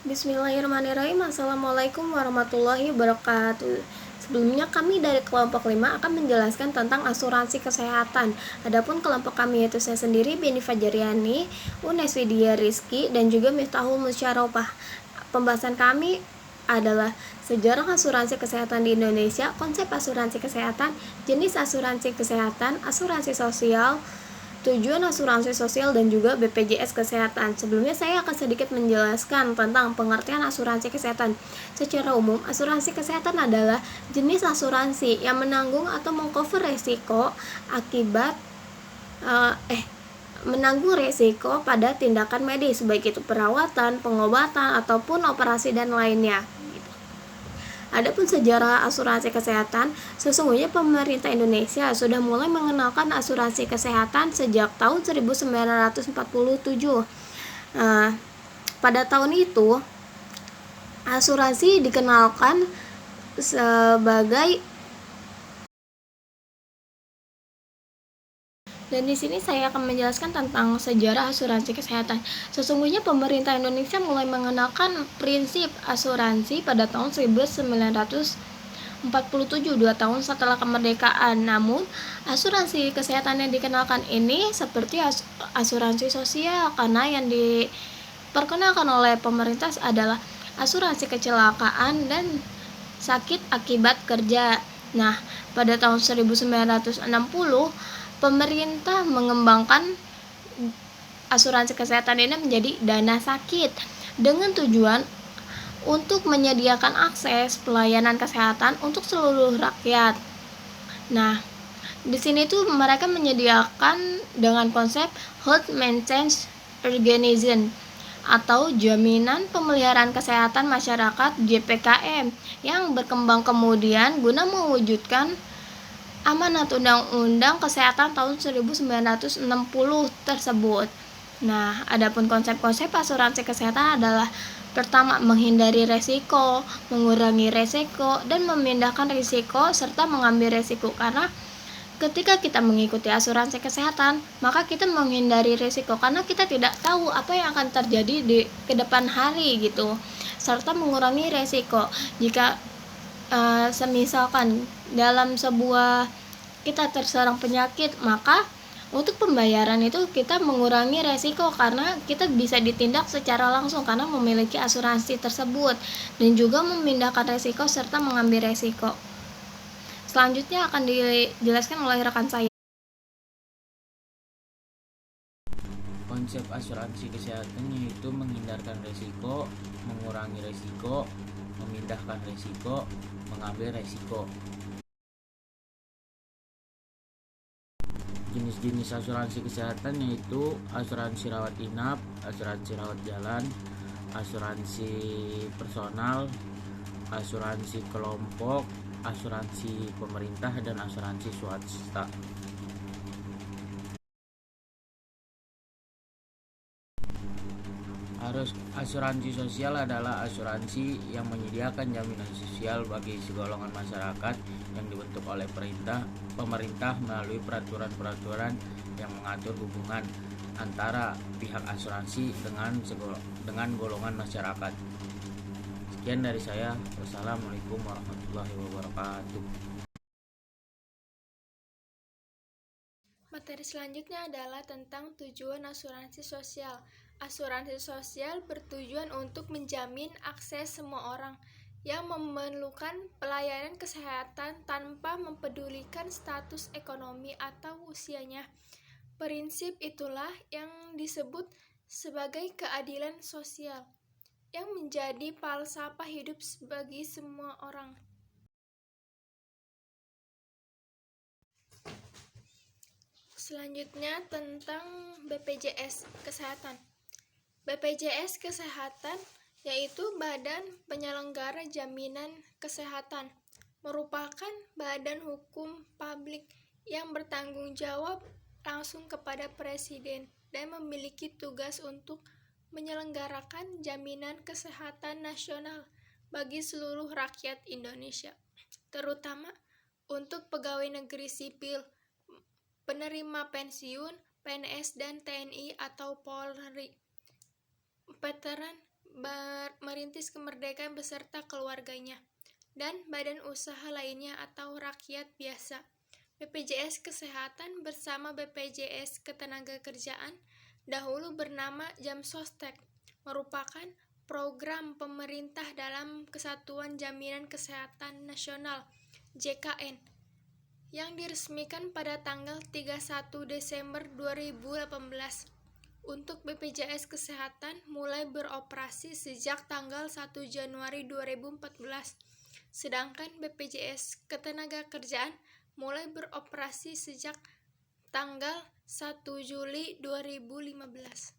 Bismillahirrahmanirrahim. Assalamualaikum warahmatullahi wabarakatuh. Sebelumnya kami dari kelompok 5 akan menjelaskan tentang asuransi kesehatan. Adapun kelompok kami yaitu saya sendiri, Beni Fajariani, Unes Widya Rizky, dan juga Miftahul Musyaropah. Pembahasan kami adalah sejarah asuransi kesehatan di Indonesia, konsep asuransi kesehatan, jenis asuransi kesehatan, asuransi sosial, tujuan asuransi sosial, dan juga BPJS Kesehatan. Sebelumnya saya akan sedikit menjelaskan tentang pengertian asuransi kesehatan. Secara umum, asuransi kesehatan adalah jenis asuransi yang menanggung atau mengcover resiko akibat menanggung resiko pada tindakan medis, baik itu perawatan, pengobatan, ataupun operasi dan lainnya. Adapun sejarah asuransi kesehatan, sesungguhnya pemerintah Indonesia sudah mulai mengenalkan asuransi kesehatan sejak tahun 1947. Pada tahun itu, asuransi dikenalkan sebagai, dan di sini saya akan menjelaskan tentang sejarah asuransi kesehatan. Sesungguhnya pemerintah Indonesia mulai mengenalkan prinsip asuransi pada tahun 1947, 2 tahun setelah kemerdekaan. Namun, asuransi kesehatan yang dikenalkan ini seperti asuransi sosial, karena yang diperkenalkan oleh pemerintah adalah asuransi kecelakaan dan sakit akibat kerja. Nah, pada tahun 1960, pemerintah mengembangkan asuransi kesehatan ini menjadi dana sakit dengan tujuan untuk menyediakan akses pelayanan kesehatan untuk seluruh rakyat. Nah, di sini tuh mereka menyediakan dengan konsep Health Maintenance Organization atau Jaminan Pemeliharaan Kesehatan Masyarakat JPKM yang berkembang kemudian guna mewujudkan Amanat Undang-Undang Kesehatan tahun 1960 tersebut. Nah, adapun konsep-konsep asuransi kesehatan adalah pertama, menghindari resiko, mengurangi resiko, dan memindahkan risiko serta mengambil resiko. Karena ketika kita mengikuti asuransi kesehatan, maka kita menghindari risiko karena kita tidak tahu apa yang akan terjadi di kedepan hari gitu, serta mengurangi resiko jika semisalkan dalam sebuah kita terserang penyakit, maka untuk pembayaran itu kita mengurangi resiko karena kita bisa ditindak secara langsung karena memiliki asuransi tersebut, dan juga memindahkan resiko serta mengambil resiko. Selanjutnya akan dijelaskan oleh rekan saya. Konsep asuransi kesehatan yaitu menghindarkan resiko, mengurangi resiko, memindahkan resiko, mengambil resiko. Jenis-jenis asuransi kesehatan yaitu asuransi rawat inap, asuransi rawat jalan, asuransi personal, asuransi kelompok, asuransi pemerintah, dan asuransi swasta. Asuransi sosial adalah asuransi yang menyediakan jaminan sosial bagi segolongan masyarakat yang dibentuk oleh pemerintah melalui peraturan-peraturan yang mengatur hubungan antara pihak asuransi dengan golongan masyarakat. Sekian dari saya. Wassalamualaikum warahmatullahi wabarakatuh. Materi selanjutnya adalah tentang tujuan asuransi sosial. Asuransi sosial bertujuan untuk menjamin akses semua orang yang memerlukan pelayanan kesehatan tanpa mempedulikan status ekonomi atau usianya. Prinsip itulah yang disebut sebagai keadilan sosial, yang menjadi falsafah hidup bagi semua orang. Selanjutnya tentang BPJS Kesehatan. BPJS Kesehatan yaitu Badan Penyelenggara Jaminan Kesehatan, merupakan badan hukum publik yang bertanggung jawab langsung kepada Presiden dan memiliki tugas untuk menyelenggarakan jaminan kesehatan nasional bagi seluruh rakyat Indonesia, terutama untuk pegawai negeri sipil, penerima pensiun, PNS dan TNI atau Polri, veteran merintis kemerdekaan beserta keluarganya, dan badan usaha lainnya atau rakyat biasa. BPJS Kesehatan bersama BPJS Ketenagakerjaan, dahulu bernama Jamsostek, merupakan program pemerintah dalam Kesatuan Jaminan Kesehatan Nasional (JKN) yang diresmikan pada tanggal 31 Desember 2018. Untuk BPJS Kesehatan mulai beroperasi sejak tanggal 1 Januari 2014, sedangkan BPJS Ketenagakerjaan mulai beroperasi sejak tanggal 1 Juli 2015.